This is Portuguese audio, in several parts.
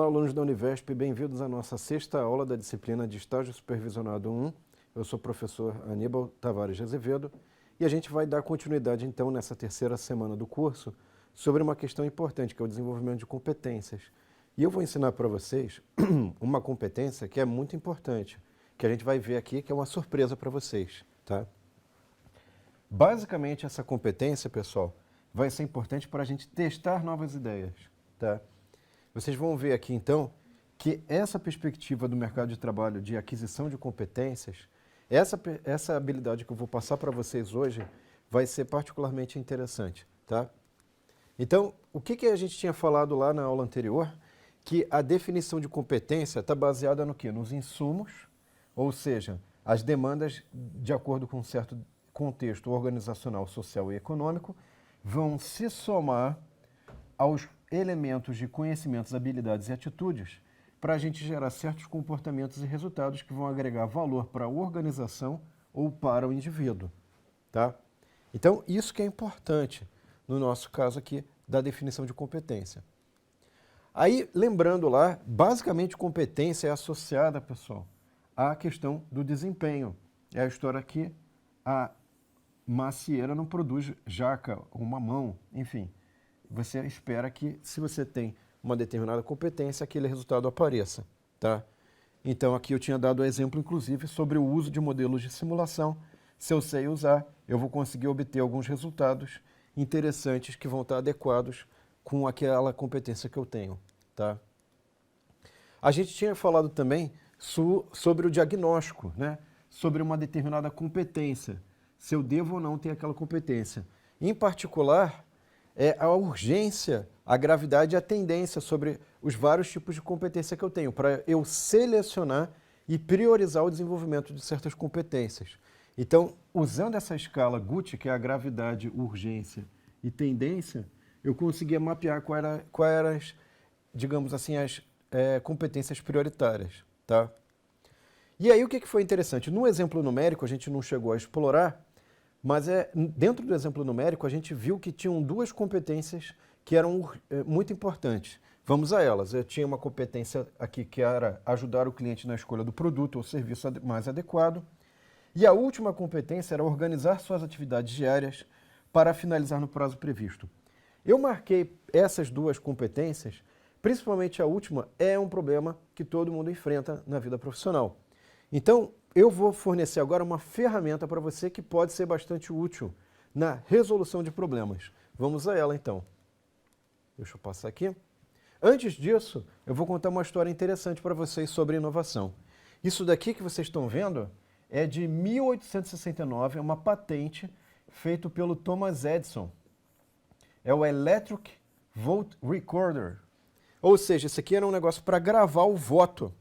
Olá, alunos da Univesp, bem-vindos à nossa sexta aula da disciplina de Estágio Supervisionado 1. Eu sou o professor Aníbal Tavares de Azevedo e a gente vai dar continuidade, então, nessa terceira semana do curso sobre uma questão importante, que é o desenvolvimento de competências. E eu vou ensinar para vocês uma competência que é muito importante, que a gente vai ver aqui, que é uma surpresa para vocês, tá? Basicamente, essa competência, pessoal, vai ser importante para a gente testar novas ideias, tá? Vocês vão ver aqui, então, que essa perspectiva do mercado de trabalho de aquisição de competências, essa habilidade que eu vou passar para vocês hoje, vai ser particularmente interessante, tá? Então, o que a gente tinha falado lá na aula anterior? Que a definição de competência está baseada no quê? Nos insumos, ou seja, as demandas de acordo com um certo contexto organizacional, social e econômico, vão se somar aos elementos de conhecimentos, habilidades e atitudes para a gente gerar certos comportamentos e resultados que vão agregar valor para a organização ou para o indivíduo, tá? Então, isso que é importante no nosso caso aqui da definição de competência. Aí, lembrando lá, basicamente competência é associada, pessoal, à questão do desempenho. É a história que a macieira não produz jaca ou mamão, enfim. Você espera que, se você tem uma determinada competência, aquele resultado apareça, tá? Então, aqui eu tinha dado o exemplo, inclusive, sobre o uso de modelos de simulação. Se eu sei usar, eu vou conseguir obter alguns resultados interessantes que vão estar adequados com aquela competência que eu tenho, tá? A gente tinha falado também sobre o diagnóstico, né? Sobre uma determinada competência, se eu devo ou não ter aquela competência. Em particular, é a urgência, a gravidade e a tendência sobre os vários tipos de competência que eu tenho, para eu selecionar e priorizar o desenvolvimento de certas competências. Então, usando essa escala GUT, que é a gravidade, urgência e tendência, eu conseguia mapear quais eram, digamos assim, as competências prioritárias, tá? E aí o que foi interessante? No exemplo numérico, a gente não chegou a explorar, mas dentro do exemplo numérico, a gente viu que tinham duas competências que eram muito importantes. Vamos a elas. Eu tinha uma competência aqui que era ajudar o cliente na escolha do produto ou serviço mais adequado. E a última competência era organizar suas atividades diárias para finalizar no prazo previsto. Eu marquei essas duas competências, principalmente a última, é um problema que todo mundo enfrenta na vida profissional. Então, eu vou fornecer agora uma ferramenta para você que pode ser bastante útil na resolução de problemas. Vamos a ela, então. Deixa eu passar aqui. Antes disso, eu vou contar uma história interessante para vocês sobre inovação. Isso daqui que vocês estão vendo é de 1869, é uma patente feita pelo Thomas Edison. É o Electric Vote Recorder. Ou seja, isso aqui era um negócio para gravar o voto.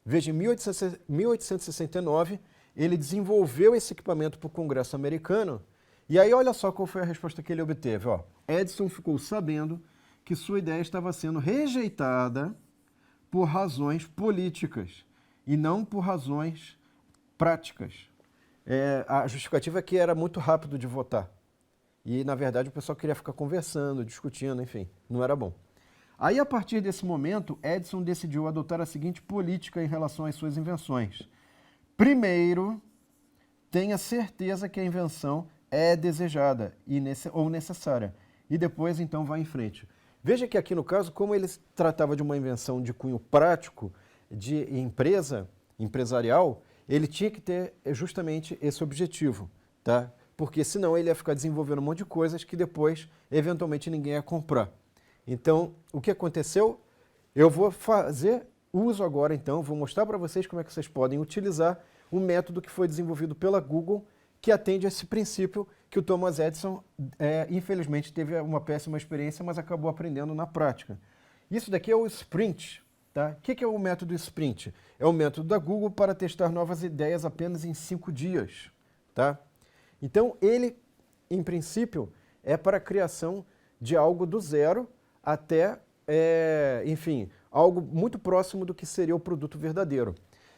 Veja, em 1869, ele desenvolveu esse equipamento para o Congresso americano, e aí olha só qual foi a resposta que ele obteve. Ó. Edison ficou sabendo que sua ideia estava sendo rejeitada por razões políticas e não por razões práticas. A justificativa é que era muito rápido de votar. E, na verdade, o pessoal queria ficar conversando, discutindo, enfim, não era bom. Aí, a partir desse momento, Edison decidiu adotar a seguinte política em relação às suas invenções. Primeiro, tenha certeza que a invenção é desejada ou necessária. E depois, então, vá em frente. Veja que aqui, no caso, como ele tratava de uma invenção de cunho prático, de empresarial, ele tinha que ter justamente esse objetivo, tá? Porque senão ele ia ficar desenvolvendo um monte de coisas que depois, eventualmente, ninguém ia comprar. Então, o que aconteceu? Eu vou fazer uso agora, então, vou mostrar para vocês como é que vocês podem utilizar um método que foi desenvolvido pela Google, que atende a esse princípio que o Thomas Edison, infelizmente, teve uma péssima experiência, mas acabou aprendendo na prática. Isso daqui é o Sprint. Tá? O que é o método Sprint? É o método da Google para testar novas ideias apenas em 5 dias. Tá? Então, ele, em princípio, é para a criação de algo do zero até, enfim, algo muito próximo do que seria o produto verdadeiro.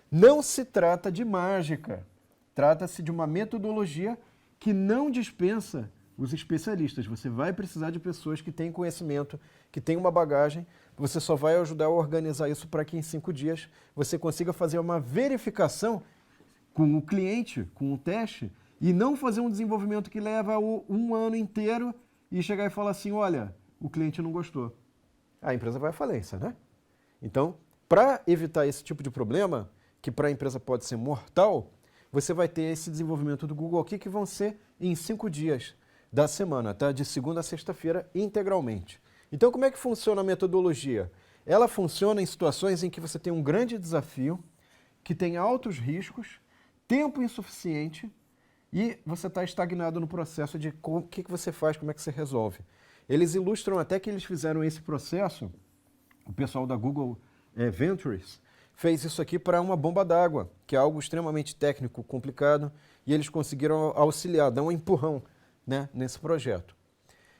Não se trata de mágica, trata-se de uma metodologia que não dispensa os especialistas. Você vai precisar de pessoas que têm conhecimento, que têm uma bagagem. você só vai ajudar a organizar isso para que em 5 dias você consiga fazer uma verificação com o cliente, com o teste, e não fazer um desenvolvimento que leva um ano inteiro e chegar e falar assim, olha, o cliente não gostou. A empresa vai à falência, né? Então, para evitar esse tipo de problema, que para a empresa pode ser mortal, você vai ter esse desenvolvimento do Google aqui que vão ser em 5 dias da semana, tá? De segunda a sexta-feira, integralmente. Então, como é que funciona a metodologia? Ela funciona em situações em que você tem um grande desafio, que tem altos riscos, tempo insuficiente e você está estagnado no processo de o que você faz, como é que você resolve. Eles ilustram até que eles fizeram esse processo, o pessoal da Google Ventures fez isso aqui para uma bomba d'água, que é algo extremamente técnico, complicado, e eles conseguiram auxiliar, dar um empurrão, né, nesse projeto.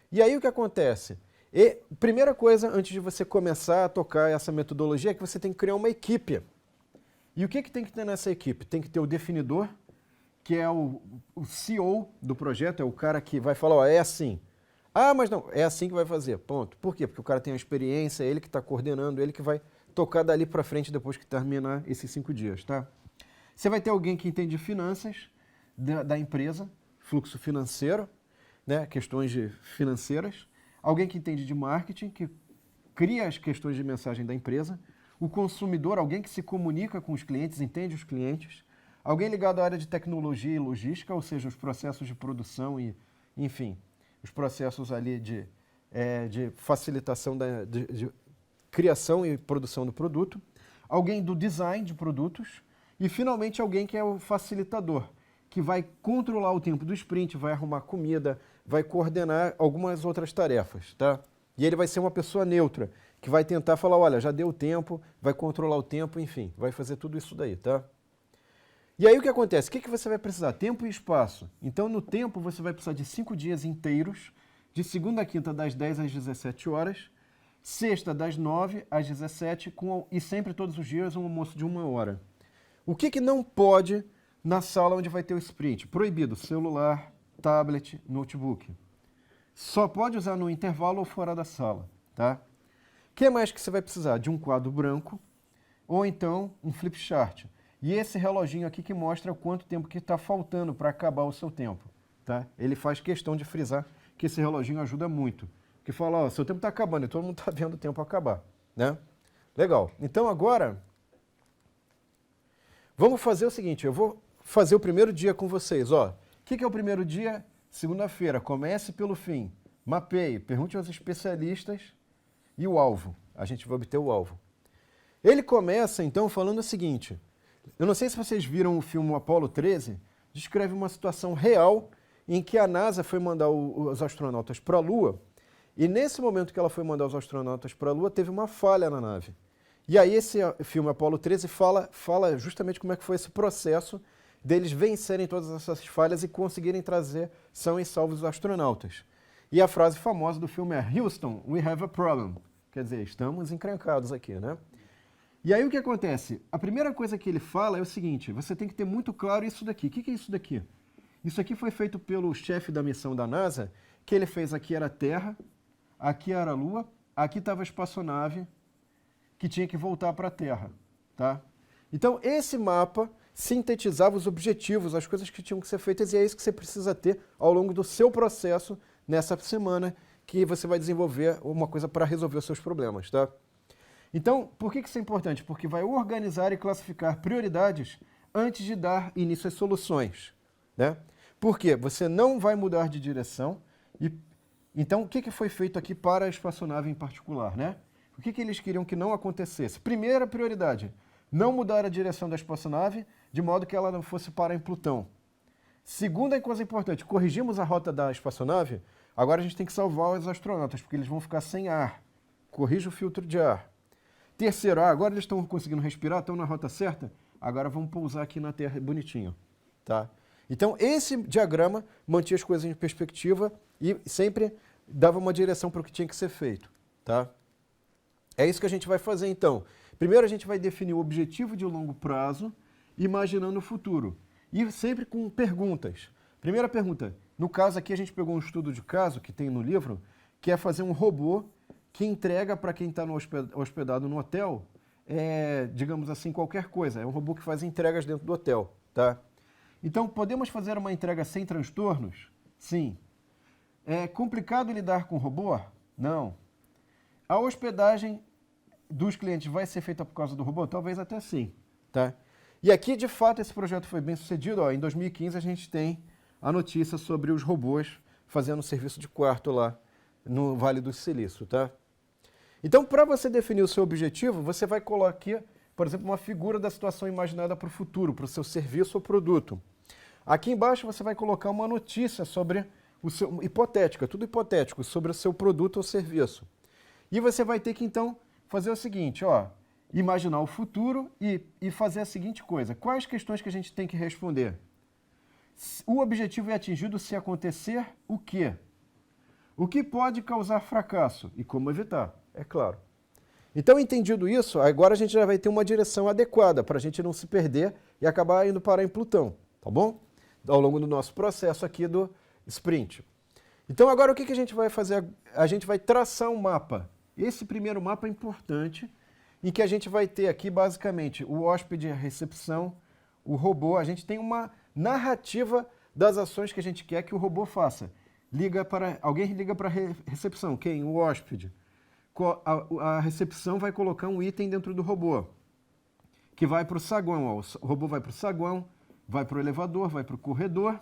E aí o que acontece? Primeira coisa, antes de você começar a tocar essa metodologia, é que você tem que criar uma equipe. E o que tem que ter nessa equipe? Tem que ter o definidor, que é o CEO do projeto, é o cara que vai falar, ó, é assim. Ah, mas não, é assim que vai fazer, ponto. Por quê? Porque o cara tem a experiência, é ele que está coordenando, ele que vai tocar dali para frente depois que terminar esses 5 dias, tá? Você vai ter alguém que entende de finanças da empresa, fluxo financeiro, né, questões financeiras, alguém que entende de marketing, que cria as questões de mensagem da empresa, o consumidor, alguém que se comunica com os clientes, entende os clientes, alguém ligado à área de tecnologia e logística, ou seja, os processos de produção e, enfim, os processos ali de facilitação de criação e produção do produto, alguém do design de produtos e, finalmente, alguém que é o facilitador, que vai controlar o tempo do sprint, vai arrumar comida, vai coordenar algumas outras tarefas, tá? E ele vai ser uma pessoa neutra, que vai tentar falar, olha, já deu tempo, vai controlar o tempo, enfim, vai fazer tudo isso daí, tá? E aí o que acontece? O que você vai precisar? Tempo e espaço. Então, no tempo, você vai precisar de 5 dias inteiros, de segunda a quinta, das 10 às 17 horas, sexta, das 9 às 17, e sempre, todos os dias, um almoço de 1 hora. O que não pode na sala onde vai ter o sprint? Proibido, celular, tablet, notebook. Só pode usar no intervalo ou fora da sala, tá? O que mais que você vai precisar? De um quadro branco ou então um flip chart. E esse reloginho aqui que mostra quanto tempo que está faltando para acabar o seu tempo, tá? Ele faz questão de frisar que esse reloginho ajuda muito. Que fala, ó, seu tempo está acabando e todo mundo está vendo o tempo acabar, né? Legal. Então agora, vamos fazer o seguinte, eu vou fazer o primeiro dia com vocês, ó. O que é o primeiro dia? Segunda-feira, comece pelo fim, mapeie, pergunte aos especialistas e o alvo. A gente vai obter o alvo. Ele começa, então, falando o seguinte, eu não sei se vocês viram o filme Apollo 13, descreve uma situação real em que a NASA foi mandar os astronautas para a Lua, e nesse momento que ela foi mandar os astronautas para a Lua, teve uma falha na nave. E aí esse filme Apollo 13 fala justamente como é que foi esse processo deles vencerem todas essas falhas e conseguirem trazer são e salvos os astronautas. E a frase famosa do filme é Houston, we have a problem. Quer dizer, estamos encrencados aqui, né? E aí o que acontece? A primeira coisa que ele fala é o seguinte, você tem que ter muito claro isso daqui. O que é isso daqui? Isso aqui foi feito pelo chefe da missão da NASA, que ele fez aqui era a Terra, aqui era a Lua, aqui estava a espaçonave que tinha que voltar para a Terra, tá? Então esse mapa sintetizava os objetivos, as coisas que tinham que ser feitas, e é isso que você precisa ter ao longo do seu processo nessa semana que você vai desenvolver uma coisa para resolver os seus problemas, tá? Então, por que isso é importante? Porque vai organizar e classificar prioridades antes de dar início às soluções, né? Por quê? Você não vai mudar de direção. Então, o que foi feito aqui para a espaçonave em particular, né? O que eles queriam que não acontecesse? Primeira prioridade, não mudar a direção da espaçonave de modo que ela não fosse parar em Plutão. Segunda coisa importante, corrigimos a rota da espaçonave, agora a gente tem que salvar os astronautas, porque eles vão ficar sem ar. Corrija o filtro de ar. Terceiro, agora eles estão conseguindo respirar, estão na rota certa, agora vamos pousar aqui na Terra bonitinho, tá? Então, esse diagrama mantinha as coisas em perspectiva e sempre dava uma direção para o que tinha que ser feito, tá? É isso que a gente vai fazer, então. Primeiro, a gente vai definir o objetivo de longo prazo, imaginando o futuro. E sempre com perguntas. Primeira pergunta. No caso aqui, a gente pegou um estudo de caso que tem no livro, que é fazer um robô que entrega para quem está hospedado no hotel, digamos assim, qualquer coisa. É um robô que faz entregas dentro do hotel, tá? Então, podemos fazer uma entrega sem transtornos? Sim. É complicado lidar com o robô? Não. A hospedagem dos clientes vai ser feita por causa do robô? Talvez até sim, tá? E aqui, de fato, esse projeto foi bem sucedido. Ó, em 2015, a gente tem a notícia sobre os robôs fazendo serviço de quarto lá no Vale do Silício, tá? Então, para você definir o seu objetivo, você vai colocar aqui, por exemplo, uma figura da situação imaginada para o futuro, para o seu serviço ou produto. Aqui embaixo você vai colocar uma notícia sobre o seu, hipotética, tudo hipotético, sobre o seu produto ou serviço. E você vai ter que, então, fazer o seguinte, ó, imaginar o futuro e fazer a seguinte coisa. Quais questões que a gente tem que responder? O objetivo é atingido se acontecer o quê? O que pode causar fracasso e como evitar? É claro. Então, entendido isso, agora a gente já vai ter uma direção adequada para a gente não se perder e acabar indo parar em Plutão, tá bom? Ao longo do nosso processo aqui do sprint. Então, agora o que a gente vai fazer? A gente vai traçar um mapa. Esse primeiro mapa é importante, em que a gente vai ter aqui, basicamente, o hóspede, a recepção, o robô. A gente tem uma narrativa das ações que a gente quer que o robô faça. Alguém liga para a recepção. Quem? O hóspede. A recepção vai colocar um item dentro do robô, que vai para o saguão. Ó. O robô vai para o saguão, vai para o elevador, vai para o corredor.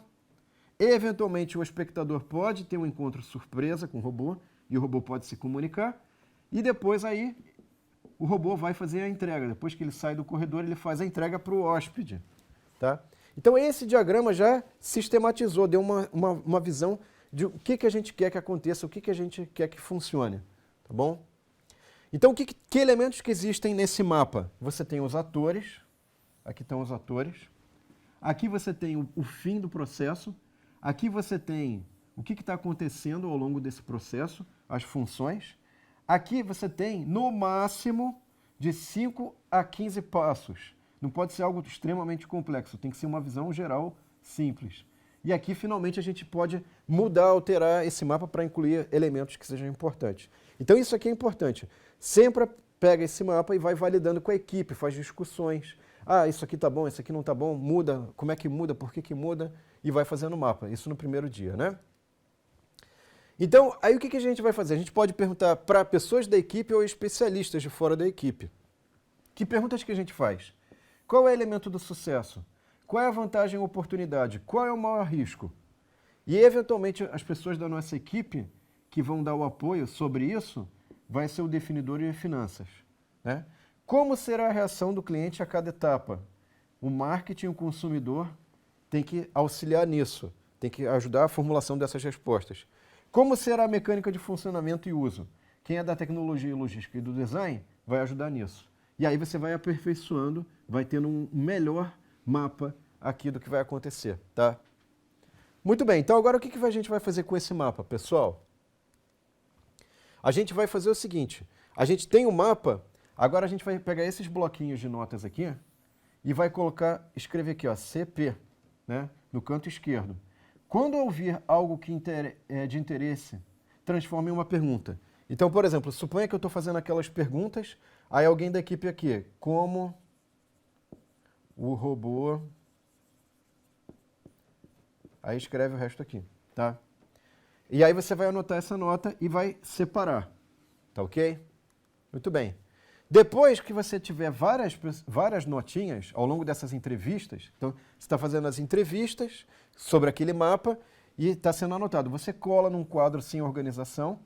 Eventualmente, o espectador pode ter um encontro surpresa com o robô, e o robô pode se comunicar. E depois aí, o robô vai fazer a entrega. Depois que ele sai do corredor, ele faz a entrega para o hóspede. Tá? Então, esse diagrama já sistematizou, deu uma visão de o que a gente quer que aconteça, o que a gente quer que funcione. Tá bom? Então, que elementos que existem nesse mapa? Você tem os atores, aqui estão os atores. Aqui você tem o fim do processo. Aqui você tem o que está acontecendo ao longo desse processo, as funções. Aqui você tem, no máximo, de 5 a 15 passos. Não pode ser algo extremamente complexo, tem que ser uma visão geral simples. E aqui, finalmente, a gente pode mudar, alterar esse mapa para incluir elementos que sejam importantes. Então, isso aqui é importante. Sempre pega esse mapa e vai validando com a equipe, faz discussões. Ah, isso aqui tá bom, isso aqui não tá bom, muda, como é que muda, por que muda, e vai fazendo o mapa. Isso no primeiro dia, né? Então, aí o que a gente vai fazer? A gente pode perguntar para pessoas da equipe ou especialistas de fora da equipe. Que perguntas que a gente faz? Qual é o elemento do sucesso? Qual é a vantagem ou oportunidade? Qual é o maior risco? E, eventualmente, as pessoas da nossa equipe que vão dar o apoio sobre isso vai ser o definidor de finanças. Né? Como será a reação do cliente a cada etapa? O marketing, o consumidor, tem que auxiliar nisso, tem que ajudar a formulação dessas respostas. Como será a mecânica de funcionamento e uso? Quem é da tecnologia e logística e do design vai ajudar nisso. E aí você vai aperfeiçoando, vai tendo um melhor mapa aqui do que vai acontecer, tá? Muito bem, então agora o que a gente vai fazer com esse mapa, pessoal? A gente vai fazer o seguinte, a gente tem um mapa, agora a gente vai pegar esses bloquinhos de notas aqui e vai escrever aqui, ó, CP, né, no canto esquerdo. Quando ouvir algo que é de interesse, transforme em uma pergunta. Então, por exemplo, suponha que eu estou fazendo aquelas perguntas, aí alguém da equipe aqui, como o robô... Aí escreve o resto aqui, tá? E aí você vai anotar essa nota e vai separar, tá ok? Muito bem. Depois que você tiver várias notinhas ao longo dessas entrevistas, então você está fazendo as entrevistas sobre aquele mapa e está sendo anotado. Você cola num quadro sem organização,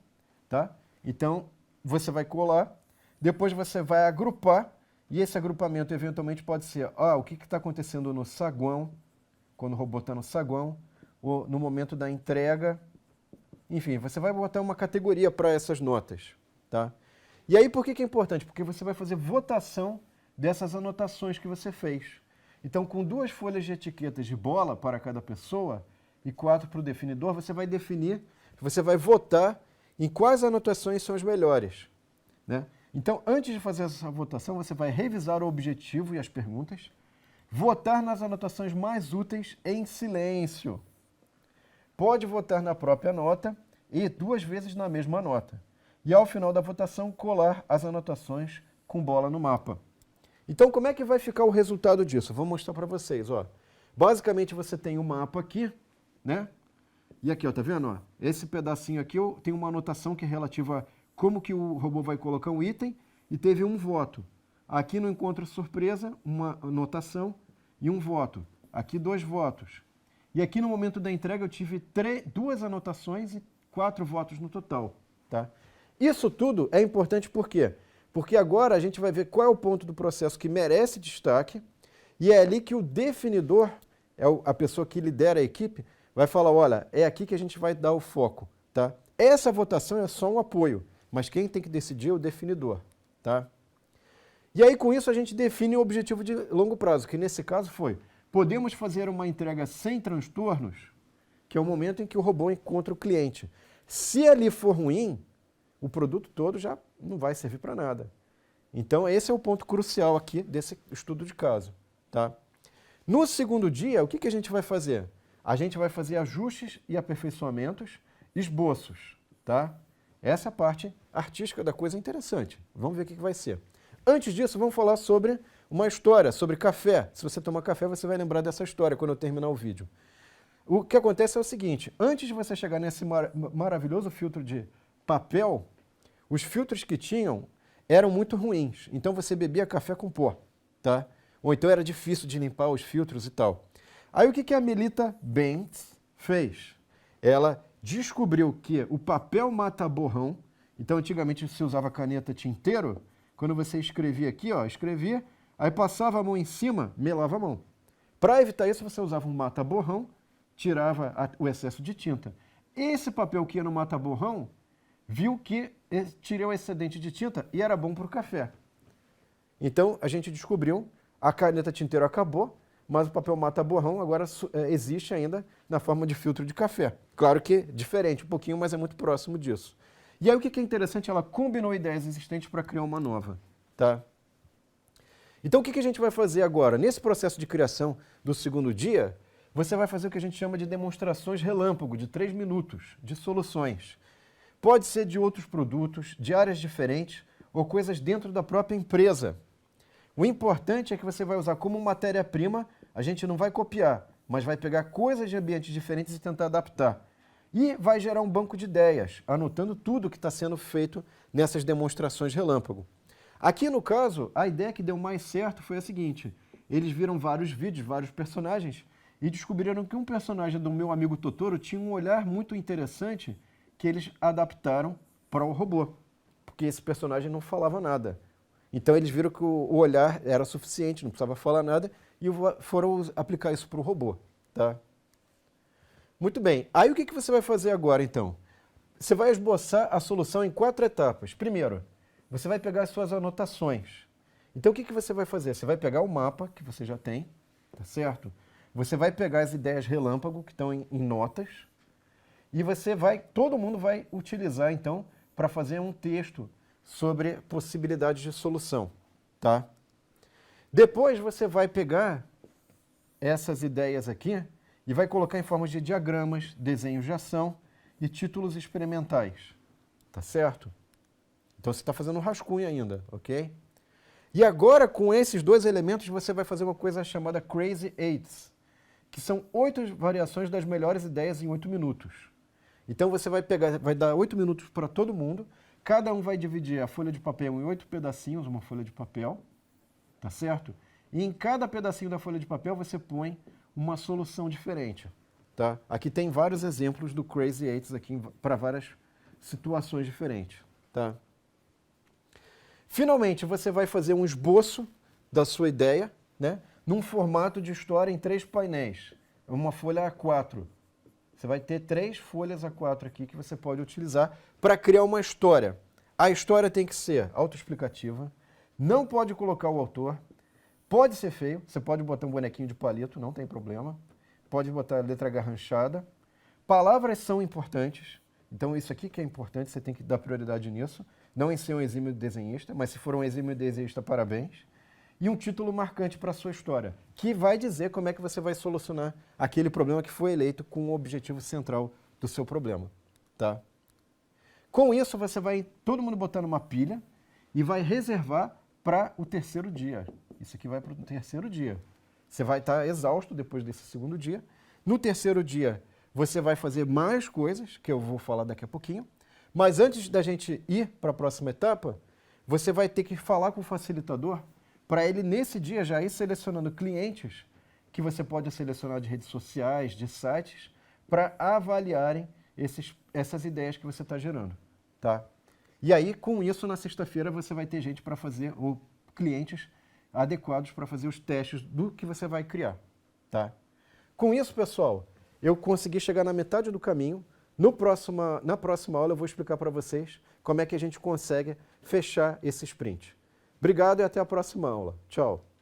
tá? Então você vai colar, depois você vai agrupar e esse agrupamento eventualmente pode ser o que está acontecendo no saguão, quando o robô está no saguão, ou no momento da entrega. Enfim, você vai botar uma categoria para essas notas, tá? E aí, por que é importante? Porque você vai fazer votação dessas anotações que você fez. Então, com 2 folhas de etiquetas de bola para cada pessoa e 4 para o definidor, você vai definir, você vai votar em quais anotações são as melhores, né? Então, antes de fazer essa votação, você vai revisar o objetivo e as perguntas, votar nas anotações mais úteis em silêncio. Pode votar na própria nota e 2 vezes na mesma nota. e ao final da votação colar as anotações com bola no mapa. Então, como é que vai ficar o resultado disso? Vou mostrar para vocês. Ó. Basicamente, você tem um mapa aqui, né? E aqui, ó, tá vendo? Ó? Esse pedacinho aqui tem uma anotação que é relativa a como que o robô vai colocar um item e teve um voto. Aqui no encontro surpresa, uma anotação e um voto. Aqui 2 votos. E aqui no momento da entrega eu tive 2 anotações e 4 votos no total. Tá? Isso tudo é importante por quê? Porque agora a gente vai ver qual é o ponto do processo que merece destaque e é ali que o definidor, a pessoa que lidera a equipe, vai falar, olha, é aqui que a gente vai dar o foco. Tá? Essa votação é só um apoio, mas quem tem que decidir é o definidor. Tá? E aí com isso a gente define o objetivo de longo prazo, que nesse caso foi, podemos fazer uma entrega sem transtornos, que é o momento em que o robô encontra o cliente. Se ali for ruim, o produto todo já não vai servir para nada. Então, esse é o ponto crucial aqui desse estudo de caso. Tá? No segundo dia, o que a gente vai fazer? A gente vai fazer ajustes e aperfeiçoamentos, esboços. Tá? Essa é a parte artística da coisa interessante. Vamos ver o que vai ser. Antes disso, vamos falar sobre uma história, sobre café. Se você tomar café, você vai lembrar dessa história quando eu terminar o vídeo. O que acontece é o seguinte, antes de você chegar nesse maravilhoso filtro de papel, os filtros que tinham eram muito ruins. Então você bebia café com pó, tá? Ou então era difícil de limpar os filtros e tal. Aí o que a Melita Bentz fez? Ela descobriu que o papel mata borrão. Então antigamente você usava caneta tinteiro. Quando você escrevia aqui, ó, escrevia, aí passava a mão em cima, melava a mão. Para evitar isso, você usava um mata-borrão, tirava o excesso de tinta. Esse papel que ia no mata-borrão, viu que tirou o excedente de tinta e era bom para o café. Então, a gente descobriu, a caneta tinteiro acabou, mas o papel mata-borrão agora existe ainda na forma de filtro de café. Claro que diferente um pouquinho, mas é muito próximo disso. E aí o que é interessante, ela combinou ideias existentes para criar uma nova. Tá? Então, o que a gente vai fazer agora? Nesse processo de criação do segundo dia, você vai fazer o que a gente chama de demonstrações relâmpago, de 3 minutos, de soluções. Pode ser de outros produtos, de áreas diferentes, ou coisas dentro da própria empresa. O importante é que você vai usar como matéria-prima, a gente não vai copiar, mas vai pegar coisas de ambientes diferentes e tentar adaptar. E vai gerar um banco de ideias, anotando tudo que está sendo feito nessas demonstrações relâmpago. Aqui, no caso, a ideia que deu mais certo foi a seguinte. Eles viram vários vídeos, vários personagens, e descobriram que um personagem do meu amigo Totoro tinha um olhar muito interessante que eles adaptaram para o robô, porque esse personagem não falava nada. Então eles viram que o olhar era suficiente, não precisava falar nada, e foram aplicar isso para o robô. Tá? Muito bem. Aí o que você vai fazer agora, então? Você vai esboçar a solução em 4 etapas. Primeiro, você vai pegar as suas anotações. Então o que você vai fazer? Você vai pegar o mapa que você já tem, tá certo? Você vai pegar as ideias relâmpago que estão em notas e todo mundo vai utilizar, então, para fazer um texto sobre possibilidades de solução, tá? Depois você vai pegar essas ideias aqui e vai colocar em formas de diagramas, desenhos de ação e títulos experimentais, tá certo? Então você está fazendo um rascunho ainda, ok? E agora, com esses 2 elementos, você vai fazer uma coisa chamada Crazy Eights, que são 8 variações das melhores ideias em 8 minutos. Então você vai dar 8 minutos para todo mundo, cada um vai dividir a folha de papel em 8 pedacinhos, uma folha de papel, tá certo? E em cada pedacinho da folha de papel você põe uma solução diferente, tá? Aqui tem vários exemplos do Crazy Eights aqui para várias situações diferentes, tá? Finalmente, você vai fazer um esboço da sua ideia, né? Num formato de história em 3 painéis, uma folha A4. Você vai ter 3 folhas A4 aqui que você pode utilizar para criar uma história. A história tem que ser autoexplicativa, não pode colocar o autor, pode ser feio, você pode botar um bonequinho de palito, não tem problema, pode botar letra garranchada. Palavras são importantes, então isso aqui que é importante, você tem que dar prioridade nisso, não em ser um exímio desenhista, mas se for um exímio desenhista, parabéns. E um título marcante para a sua história, que vai dizer como é que você vai solucionar aquele problema que foi eleito com o objetivo central do seu problema. Tá? Com isso, você vai todo mundo botando uma pilha e vai reservar para o terceiro dia. Isso aqui vai para o terceiro dia. Você vai estar exausto depois desse segundo dia. No terceiro dia, você vai fazer mais coisas, que eu vou falar daqui a pouquinho. Mas antes da gente ir para a próxima etapa, você vai ter que falar com o facilitador para ele, nesse dia, já ir selecionando clientes que você pode selecionar de redes sociais, de sites, para avaliarem essas ideias que você está gerando. Tá? E aí, com isso, na sexta-feira, você vai ter gente para fazer, ou clientes adequados para fazer os testes do que você vai criar. Tá? Com isso, pessoal, eu consegui chegar na metade do caminho. Na próxima aula, eu vou explicar para vocês como é que a gente consegue fechar esse sprint. Obrigado e até a próxima aula. Tchau!